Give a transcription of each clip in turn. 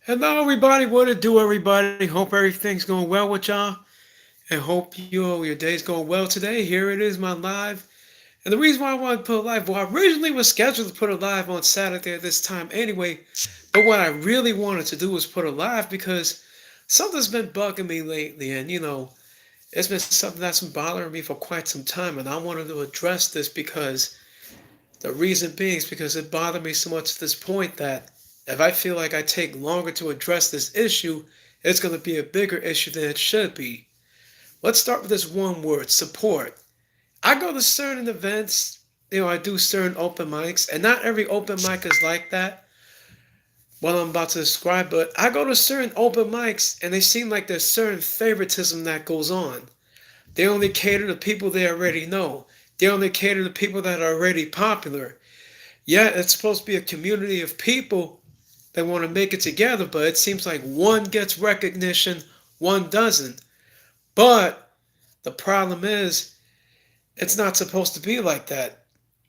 Hello, everybody. What it do, everybody? Hope everything's going well with y'all, and hope your day's going well today. Here it is, my live. And the reason why I wanted to put a live, well, I originally was scheduled to put a live on Saturday at this time anyway. But what I really wanted to do was put a live because something's been bugging me lately, and it's been something that's been bothering me for quite some time, and I wanted to address this because the reason being is because it bothered me so much at this point that if I feel like I take longer to address this issue, it's going to be a bigger issue than it should be. Let's start with this one word, support. I go to certain events, I do certain open mics, and not every open mic is like that, what I'm about to describe, but I go to certain open mics and they seem like there's certain favoritism that goes on. They only cater to people they already know. They only cater to people that are already popular. Yeah, it's supposed to be a community of people that want to make it together, but it seems like one gets recognition, one doesn't. But the problem is, it's not supposed to be like that.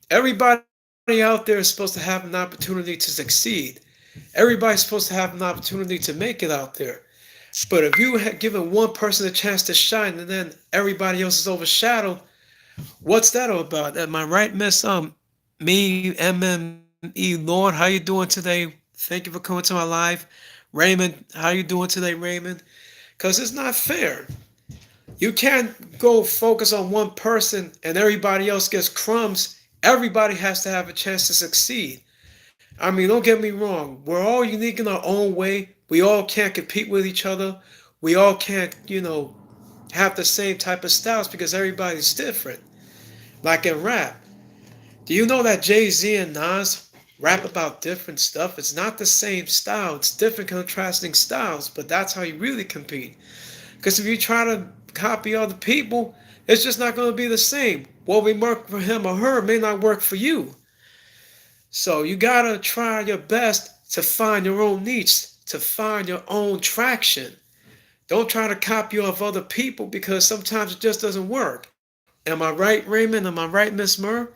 Everybody out there is supposed to have an opportunity to succeed. Everybody's supposed to have an opportunity to make it out there. But if you had given one person a chance to shine and then everybody else is overshadowed, what's that all about? Am I right, Miss me MME Lord? How you doing today? Thank you for coming to my live. Raymond, how you doing today, Raymond? Because it's not fair. You can't go focus on one person and everybody else gets crumbs. Everybody has to have a chance to succeed. I mean, don't get me wrong. We're all unique in our own way. We all can't compete with each other. We all can't, have the same type of styles because everybody's different. Like in rap. Do you know that Jay-Z and Nas rap about different stuff? It's not the same style. It's different contrasting styles, but that's how you really compete. Because if you try to copy other people, it's just not going to be the same. What we work for him or her may not work for you. So you gotta try your best to find your own niche, to find your own traction. Don't try to copy off other people because sometimes it just doesn't work. Am I right, Raymond? Am I right, Miss Murr?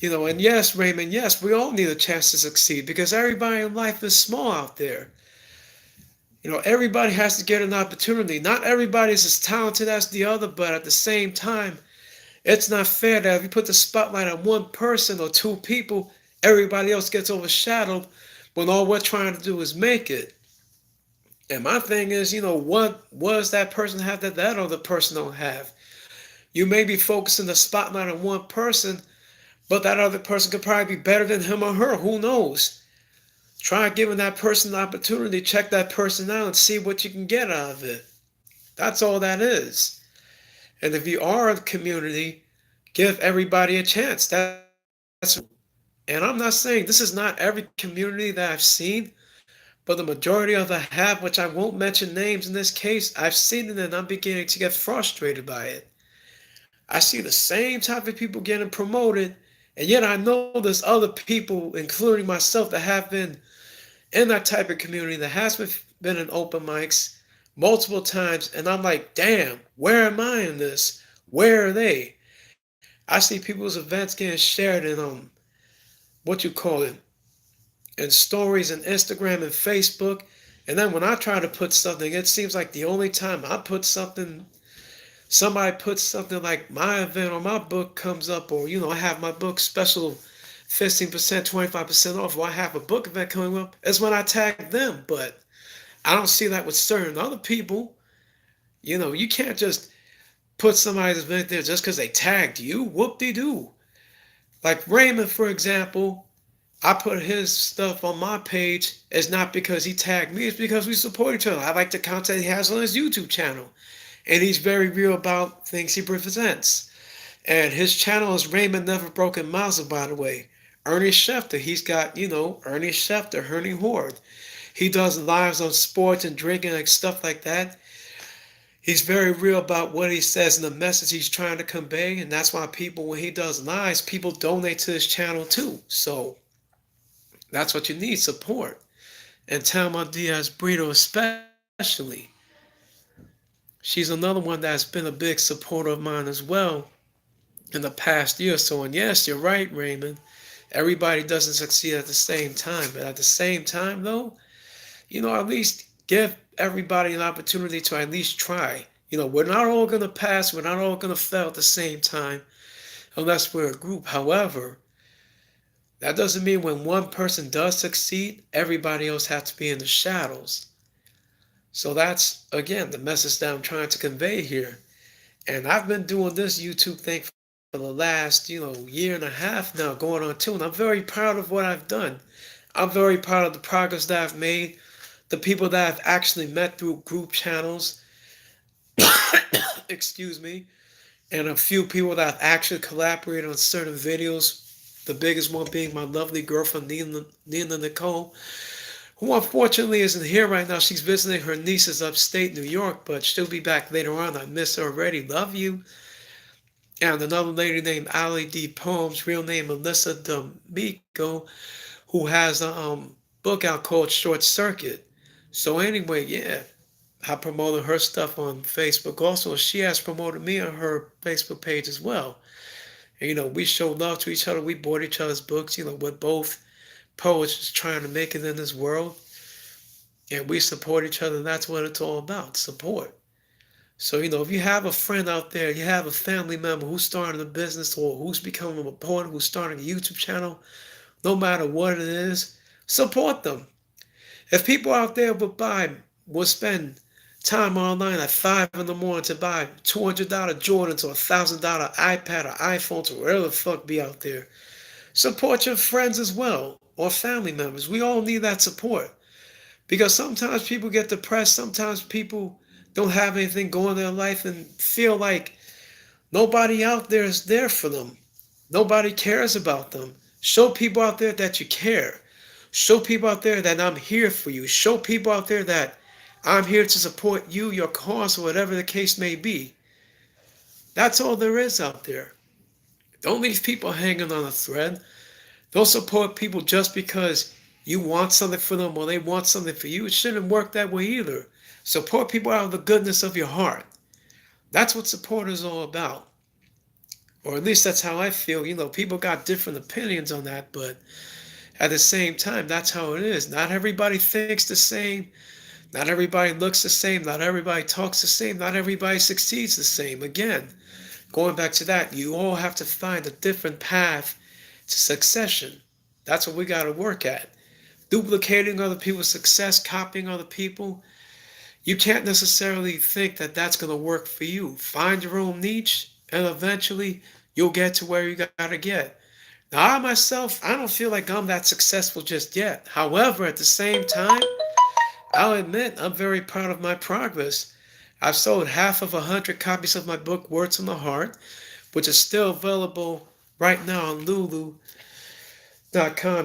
And yes, Raymond, yes, we all need a chance to succeed because everybody in life is small out there. Everybody has to get an opportunity. Not everybody is as talented as the other, but at the same time, it's not fair that if you put the spotlight on one person or two people, everybody else gets overshadowed when all we're trying to do is make it. And my thing is, what does that person have that that other person don't have? You may be focusing the spotlight on one person, but that other person could probably be better than him or her. Who knows? Try giving that person the opportunity, check that person out, and see what you can get out of it. That's all that is. And if you are a community, give everybody a chance. That's and I'm not saying this is not every community that I've seen, but the majority of the have, which I won't mention names in this case, I've seen it and I'm beginning to get frustrated by it. I see the same type of people getting promoted, and yet I know there's other people, including myself, that have been in that type of community that has been in open mics multiple times, and I'm like, damn, where am I in this? Where are they? I see people's events getting shared in what you call it, in stories and Instagram and Facebook, and then when I try to put something, it seems like the only time I put something, somebody puts something like my event or my book comes up, or I have my book special 15%, 25% off, or I have a book event coming up, is when I tag them. But I don't see that with certain other people. You can't just put somebody's event there just because they tagged you. Whoop de doo. Like Raymond, for example, I put his stuff on my page. It's not because he tagged me, it's because we support each other. I like the content he has on his YouTube channel. And he's very real about things he presents. And his channel is Raymond Never Broken Mazel, by the way. Ernie Schefter, he's got, Ernie Schefter, Ernie Horde. He does lives on sports and drinking and stuff like that. He's very real about what he says and the message he's trying to convey. And that's why people, when he does lives, people donate to his channel too. So that's what you need, support. And Thelma Diaz Brito especially. She's another one that's been a big supporter of mine as well in the past year or so. And yes, you're right, Raymond. Everybody doesn't succeed at the same time. But at the same time, though, at least give everybody an opportunity to at least try. We're not all going to pass, we're not all going to fail at the same time unless we're a group. However, that doesn't mean when one person does succeed, everybody else has to be in the shadows. So that's, again, the message that I'm trying to convey here. And I've been doing this YouTube thing for the last, year and a half now, going on two, and I'm very proud of what I've done. I'm very proud of the progress that I've made, the people that I've actually met through group channels, excuse me, and a few people that I've actually collaborated on certain videos. The biggest one being my lovely girlfriend, Nina Nicole, who unfortunately isn't here right now. She's visiting her nieces upstate New York, but she'll be back later on. I miss her already. Love you. And another lady named Ali D. Poems, real name Melissa D'Amico, who has a book out called Short Circuit. So anyway, yeah, I promoted her stuff on Facebook also. She has promoted me on her Facebook page as well. And, we show love to each other. We bought each other's books. We're both poets just trying to make it in this world. And we support each other. And that's what it's all about, support. So, if you have a friend out there, you have a family member who's starting a business or who's becoming a poet, who's starting a YouTube channel, no matter what it is, support them. If people out there will spend time online at 5 in the morning to buy $200 Jordans or $1,000 iPad or iPhones or whatever the fuck be out there, support your friends as well or family members. We all need that support. Because sometimes people get depressed, sometimes people don't have anything going in their life and feel like nobody out there is there for them. Nobody cares about them. Show people out there that you care. Show people out there that I'm here for you. Show people out there that I'm here to support you, your cause, or whatever the case may be. That's all there is out there. Don't leave people hanging on a thread. Don't support people just because you want something for them or they want something for you. It shouldn't work that way either. Support people out of the goodness of your heart. That's what support is all about. Or at least that's how I feel. People got different opinions on that, but at the same time, that's how it is. Not everybody thinks the same. Not everybody looks the same. Not everybody talks the same. Not everybody succeeds the same. Again, going back to that, you all have to find a different path to succession. That's what we got to work at. Duplicating other people's success, copying other people, you can't necessarily think that that's going to work for you. Find your own niche, and eventually you'll get to where you got to get. Now, I myself, I don't feel like I'm that successful just yet. However, at the same time, I'll admit I'm very proud of my progress. I've sold half of 100 copies of my book, Words from the Heart, which is still available right now on Lulu.com.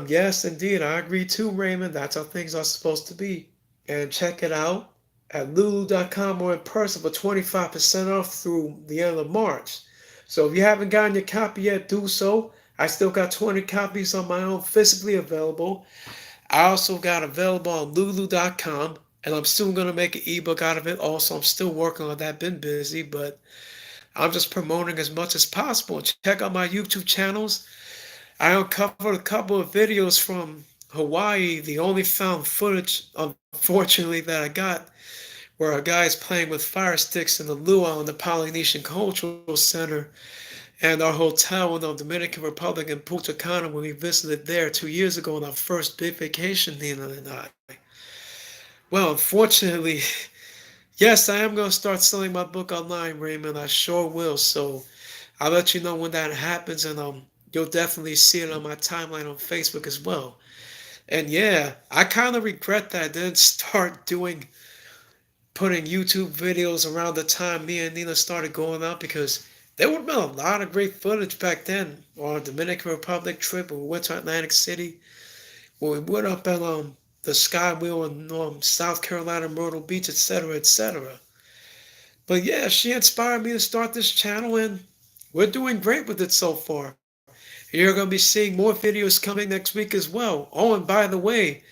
Yes, indeed, I agree too, Raymond. That's how things are supposed to be. And check it out at Lulu.com or in person for 25% off through the end of March. So if you haven't gotten your copy yet, do so. I still got 20 copies on my own physically available. I also got available on Lulu.com, and I'm soon going to make an ebook out of it. Also, I'm still working on that. Been busy, but I'm just promoting as much as possible. Check out my YouTube channels. I uncovered a couple of videos from Hawaii. The only found footage, unfortunately, that I got where a guy is playing with fire sticks in the luau in the Polynesian Cultural Center and our hotel in the Dominican Republic in Punta Cana when we visited there 2 years ago on our first big vacation, Nina and I. Well, unfortunately, yes, I am going to start selling my book online, Raymond. I sure will. So I'll let you know when that happens, and you'll definitely see it on my timeline on Facebook as well. And yeah, I kind of regret that I didn't start putting YouTube videos around the time me and Nina started going out, because there would have been a lot of great footage back then on our Dominican Republic trip when we went to Atlantic City, when we went up at the Skywheel in South Carolina, Myrtle Beach, etc., etc. But yeah, she inspired me to start this channel, and we're doing great with it so far. You're going to be seeing more videos coming next week as well. Oh, and by the way,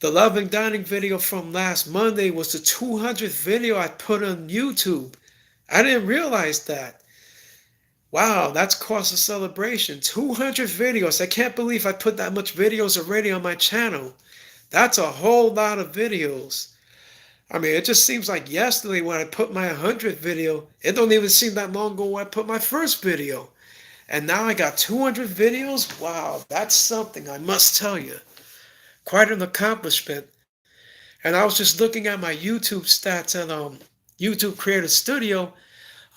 the Loving Dining video from last Monday was the 200th video I put on YouTube. I didn't realize that. Wow, that's cause a celebration. 200 videos. I can't believe I put that much videos already on my channel. That's a whole lot of videos. I mean, it just seems like yesterday when I put my 100th video, it don't even seem that long ago when I put my first video. And now I got 200 videos? Wow, that's something, I must tell you. Quite an accomplishment. And I was just looking at my YouTube stats at YouTube Creator Studio.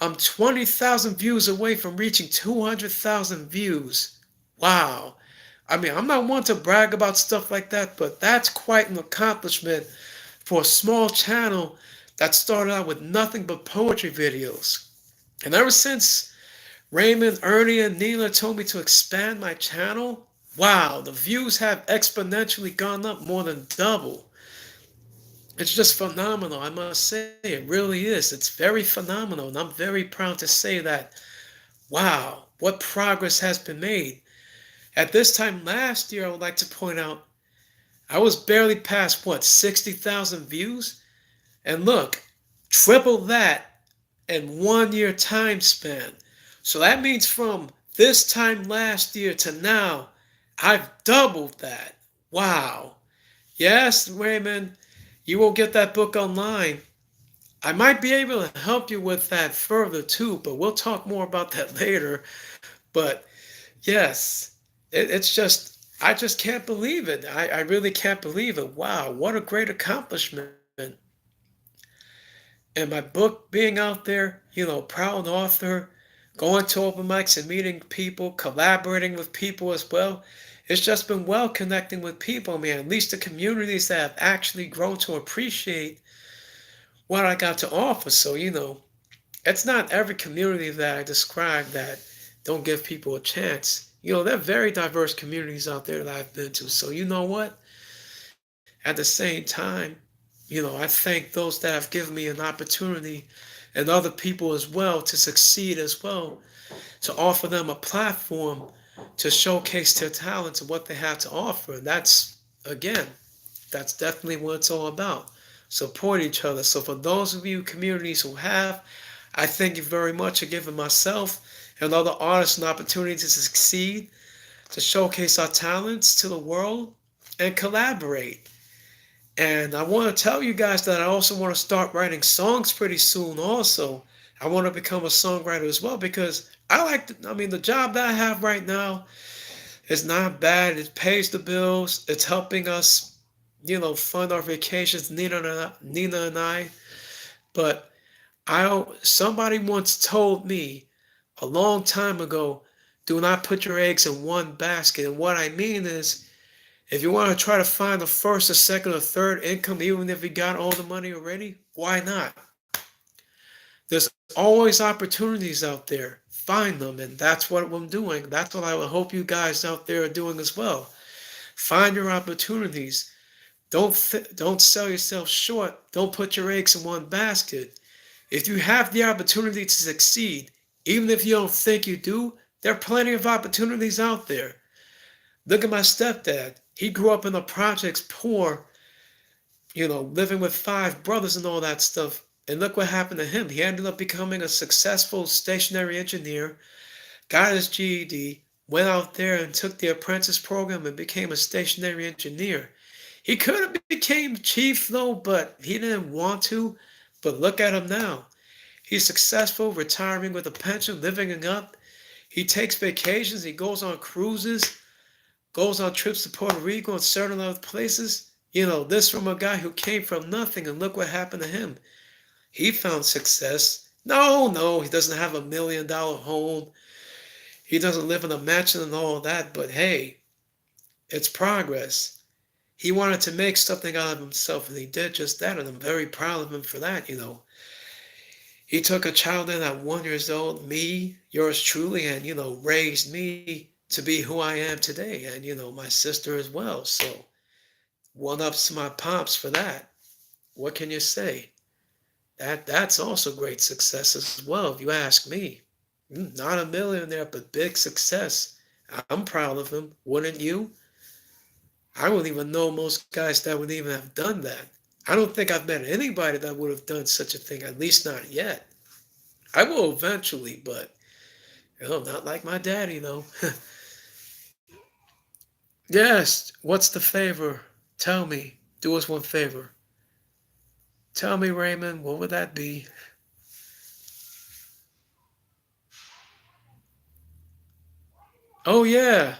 I'm 20,000 views away from reaching 200,000 views. Wow. I mean, I'm not one to brag about stuff like that, but that's quite an accomplishment for a small channel that started out with nothing but poetry videos. And ever since Raymond, Ernie, and Nina told me to expand my channel, wow, the views have exponentially gone up more than double. It's just phenomenal, I must say. It really is. It's very phenomenal, and I'm very proud to say that, wow, what progress has been made. At this time last year, I would like to point out, I was barely past, what, 60,000 views? And look, triple that in 1 year time span. So that means from this time last year to now, I've doubled that. Wow. Yes, Raymond, you will get that book online. I might be able to help you with that further too, but we'll talk more about that later. But yes, it's just, I just can't believe it. I really can't believe it. Wow, what a great accomplishment. And my book being out there, proud author, going to open mics and meeting people, collaborating with people as well. It's just been well connecting with people, man. At least the communities that have actually grown to appreciate what I got to offer. So, it's not every community that I describe that don't give people a chance. There are very diverse communities out there that I've been to. So, you know what? At the same time, I thank those that have given me an opportunity and other people as well to succeed as well, to offer them a platform to showcase their talents and what they have to offer. And again, that's definitely what it's all about. Support each other. So for those of you communities who have, I thank you very much for giving myself and other artists an opportunity to succeed, to showcase our talents to the world, and collaborate. And I want to tell you guys that I also want to start writing songs pretty soon also. I want to become a songwriter as well because I mean, the job that I have right now is not bad. It pays the bills. It's helping us, fund our vacations, Nina and I. But somebody once told me a long time ago, do not put your eggs in one basket. And what I mean is, if you want to try to find the first or second or third income, even if you got all the money already, why not? There's always opportunities out there. Find them, and that's what I'm doing. That's what I would hope you guys out there are doing as well. Find your opportunities. Don't sell yourself short. Don't put your eggs in one basket. If you have the opportunity to succeed, even if you don't think you do, there are plenty of opportunities out there. Look at my stepdad. He grew up in the projects, poor, living with five brothers and all that stuff. And look what happened to him. He ended up becoming a successful stationary engineer, got his GED, went out there and took the apprentice program and became a stationary engineer. He could have became chief though, but he didn't want to. But look at him now. He's successful, retiring with a pension, living it up. He takes vacations, he goes on cruises, goes on trips to Puerto Rico and certain other places. This from a guy who came from nothing, and look what happened to him. He found success. No, he doesn't have $1 million home. He doesn't live in a mansion and all that, but hey, it's progress. He wanted to make something out of himself, and he did just that, and I'm very proud of him for that. He took a child in at 1 year old, me, yours truly, and, raised me to be who I am today, and, my sister as well. So, one ups to my pops for that. What can you say? That's also great success as well, if you ask me. Not a millionaire, but big success. I'm proud of him. Wouldn't you? I wouldn't even know most guys that would even have done that. I don't think I've met anybody that would have done such a thing, at least not yet. I will eventually, but not like my daddy though. Yes, what's the favor? Tell me. Do us one favor. Tell me, Raymond, what would that be? Oh, yeah.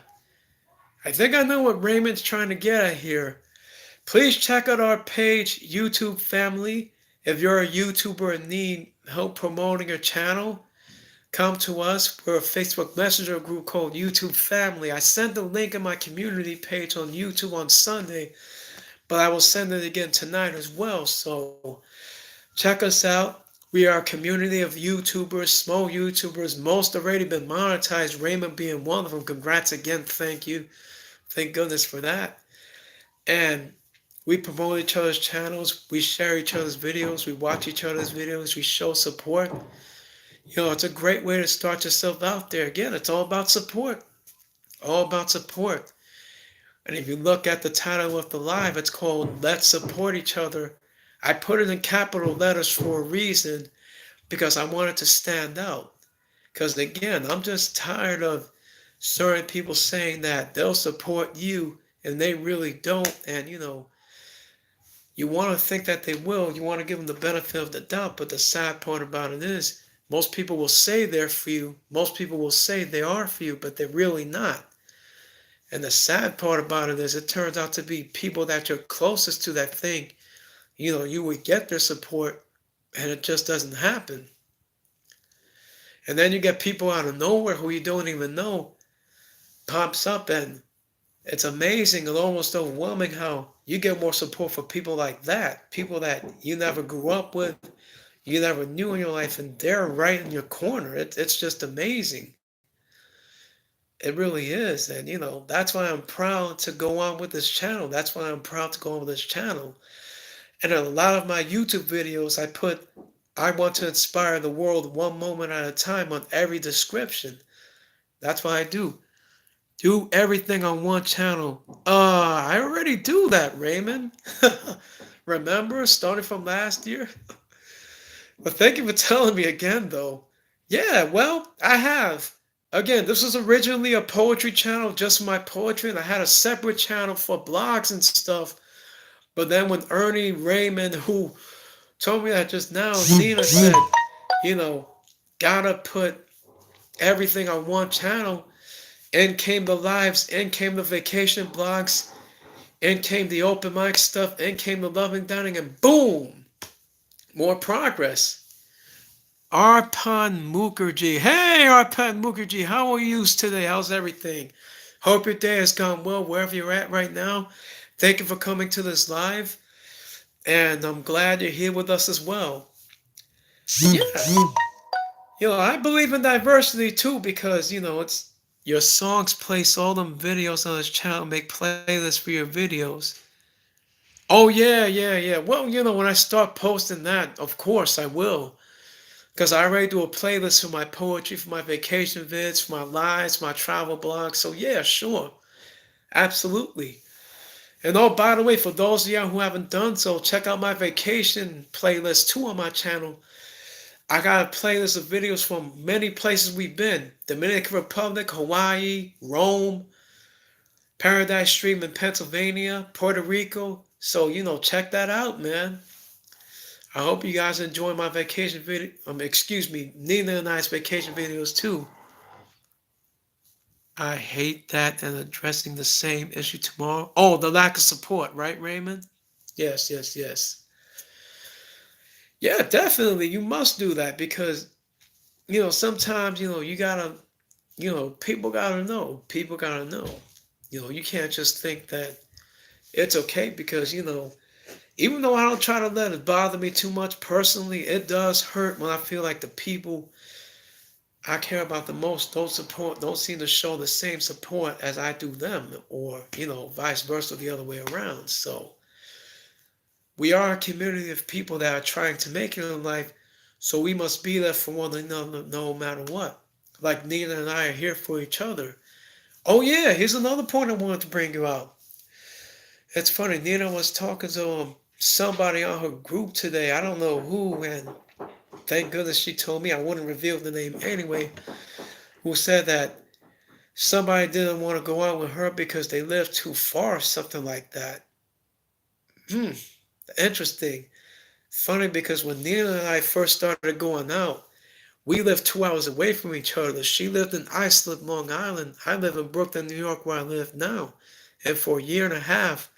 I think I know what Raymond's trying to get at here. Please check out our page, YouTube family. If you're a YouTuber and need help promoting your channel, come to us. We're a Facebook Messenger group called YouTube Family. I sent the link in my community page on YouTube on Sunday, but I will send it again tonight as well. So check us out. We are a community of YouTubers, small YouTubers. Most already been monetized, Raymond being one of them. Congrats again. Thank you. Thank goodness for that. And we promote each other's channels. We share each other's videos. We watch each other's videos. We show support. It's a great way to start yourself out there. Again, it's all about support. All about support. And if you look at the title of the live, it's called Let's Support Each Other. I put it in capital letters for a reason because I want it to stand out. Because again, I'm just tired of certain people saying that they'll support you and they really don't. And you want to think that they will. You want to give them the benefit of the doubt. But the sad part about it is most people will say they're for you. Most people will say they are for you, but they're really not. And the sad part about it is it turns out to be people that you're closest to that think, you would get their support and it just doesn't happen. And then you get people out of nowhere who you don't even know pops up, and it's amazing and almost overwhelming how you get more support for people like that, people that you never grew up with, you never knew in your life, and they're right in your corner. It's just amazing. It really is. And that's why I'm proud to go on with this channel. That's why I'm proud to go on with this channel. And in a lot of my YouTube videos, I want to inspire the world one moment at a time on every description. That's why I do everything on one channel. I already do that, Raymond. Remember, starting from last year? But thank you for telling me again, though. Yeah, well, I have. Again, this was originally a poetry channel, just my poetry, and I had a separate channel for blogs and stuff. But then when Ernie Raymond, who told me that just now, Nina said, you know, gotta put everything on one channel, in came the lives, in came the vacation blogs, in came the open mic stuff, in came the loving dining, and boom, more progress. Arpan Mukherjee. Hey, Arpan Mukherjee, how are you today? How's everything? Hope your day has gone well wherever you're at right now. Thank you for coming to this live, and I'm glad you're here with us as well. Yeah, I believe in diversity too because it's your songs place all them videos on this channel, make playlists for your videos. Oh yeah. Well, when I start posting that, of course I will. Because I already do a playlist for my poetry, for my vacation vids, for my lives, my travel blogs. So yeah, sure. Absolutely. And oh, by the way, for those of y'all who haven't done so, check out my vacation playlist too on my channel. I got a playlist of videos from many places we've been. Dominican Republic, Hawaii, Rome, Paradise Stream in Pennsylvania, Puerto Rico. So, check that out, man. I hope you guys enjoy my vacation video. Excuse me, Nina and I's vacation videos too. I hate that and addressing the same issue tomorrow. Oh, the lack of support, right, Raymond? Yes. Yeah, definitely. You must do that because, sometimes, you gotta, people gotta know. People gotta know. You can't just think that it's okay because, even though I don't try to let it bother me too much personally, it does hurt when I feel like the people I care about the most don't seem to show the same support as I do them, or, vice versa, the other way around. So we are a community of people that are trying to make it in life, so we must be there for one another no matter what. Like Nina and I are here for each other. Oh yeah, here's another point I wanted to bring you out. It's funny, Nina was talking to somebody on her group today. I don't know who, and thank goodness she told me I wouldn't reveal the name anyway, who said that somebody didn't want to go out with her because they lived too far, something like that. Hmm, interesting. Funny because when Nina and I first started going out, we lived 2 hours away from each other. She lived in Islip, Long Island. I live in Brooklyn, New York, where I live now. And for a year and a half,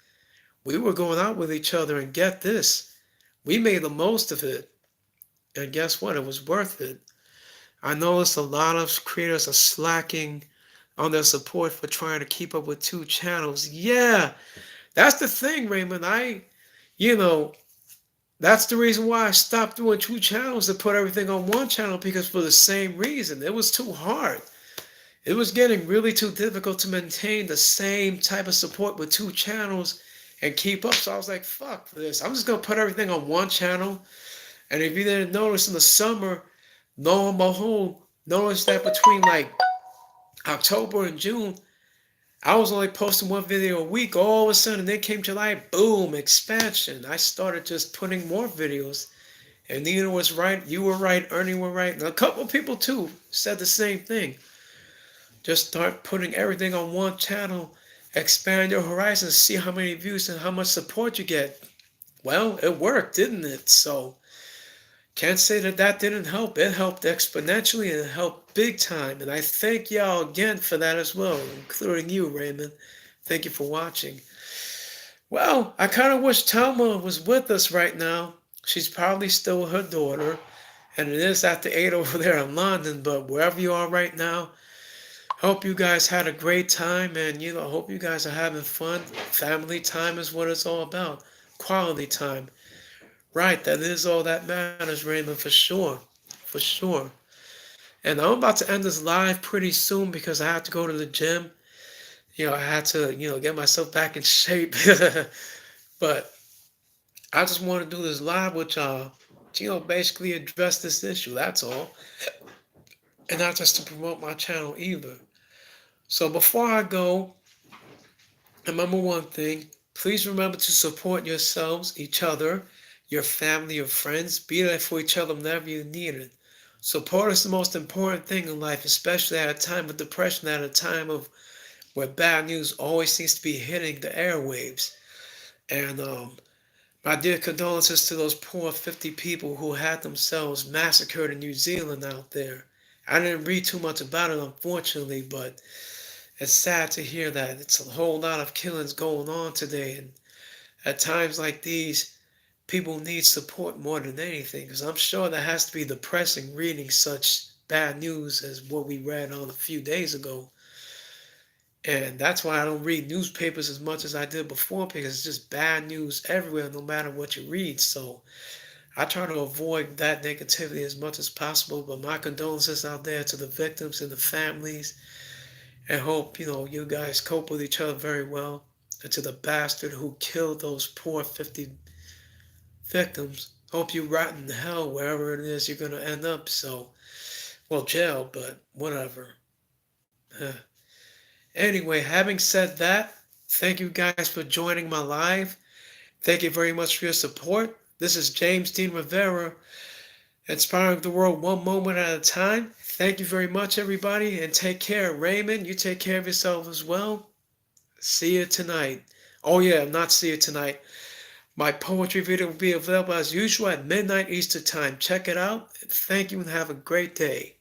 we were going out with each other. And get this, we made the most of it. And guess what? It was worth it. I noticed a lot of creators are slacking on their support for trying to keep up with two channels. Yeah, that's the thing, Raymond. You know, that's the reason why I stopped doing two channels and put everything on one channel because for the same reason, it was too hard. It was getting really too difficult to maintain the same type of support with two channels and keep up. So I was like, fuck this. I'm just going to put everything on one channel. And if you didn't notice in the summer, lo and behold, notice that between like October and June, I was only posting one video a week. All of a sudden, then came July, boom, expansion. I started just putting more videos. And Nina was right, you were right, Ernie were right, and a couple of people too said the same thing. Just start putting everything on one channel, expand your horizons, see how many views and how much support you get. Well, it worked, didn't it? So can't say that that didn't help. It helped exponentially and it helped big time. And I thank y'all again for that as well, including you, Raymond. Thank you for watching. Well, I kind of wish Thelma was with us right now. She's probably still with her daughter, and it is after 8 over there in London, but wherever you are right now, hope you guys had a great time, and hope you guys are having fun. Family time is what it's all about. Quality time. Right, that is all that matters, Raymond, for sure. For sure. And I'm about to end this live pretty soon because I have to go to the gym. I had to, get myself back in shape. But I just want to do this live with y'all, basically address this issue. That's all. And not just to promote my channel either. So before I go, remember one thing. Please remember to support yourselves, each other, your family, your friends. Be there for each other whenever you need it. Support is the most important thing in life, especially at a time of depression, at a time of where bad news always seems to be hitting the airwaves. And my dear condolences to those poor 50 people who had themselves massacred in New Zealand out there. I didn't read too much about it, unfortunately, but it's sad to hear that. It's a whole lot of killings going on today. And at times like these, people need support more than anything. Because I'm sure that has to be depressing reading such bad news as what we read on a few days ago. And that's why I don't read newspapers as much as I did before, because it's just bad news everywhere, no matter what you read. So I try to avoid that negativity as much as possible. But my condolences out there to the victims and the families. And hope, you guys cope with each other very well. And to the bastard who killed those poor 50 victims, hope you rot in hell wherever it is you're going to end up. So, well, jail, but whatever. Anyway, having said that, thank you guys for joining my live. Thank you very much for your support. This is James Dean Rivera, inspiring the world one moment at a time. Thank you very much, everybody, and take care. Raymond, you take care of yourself as well. See you tonight. Oh, yeah, not see you tonight. My poetry video will be available as usual at midnight Eastern Time. Check it out. Thank you and have a great day.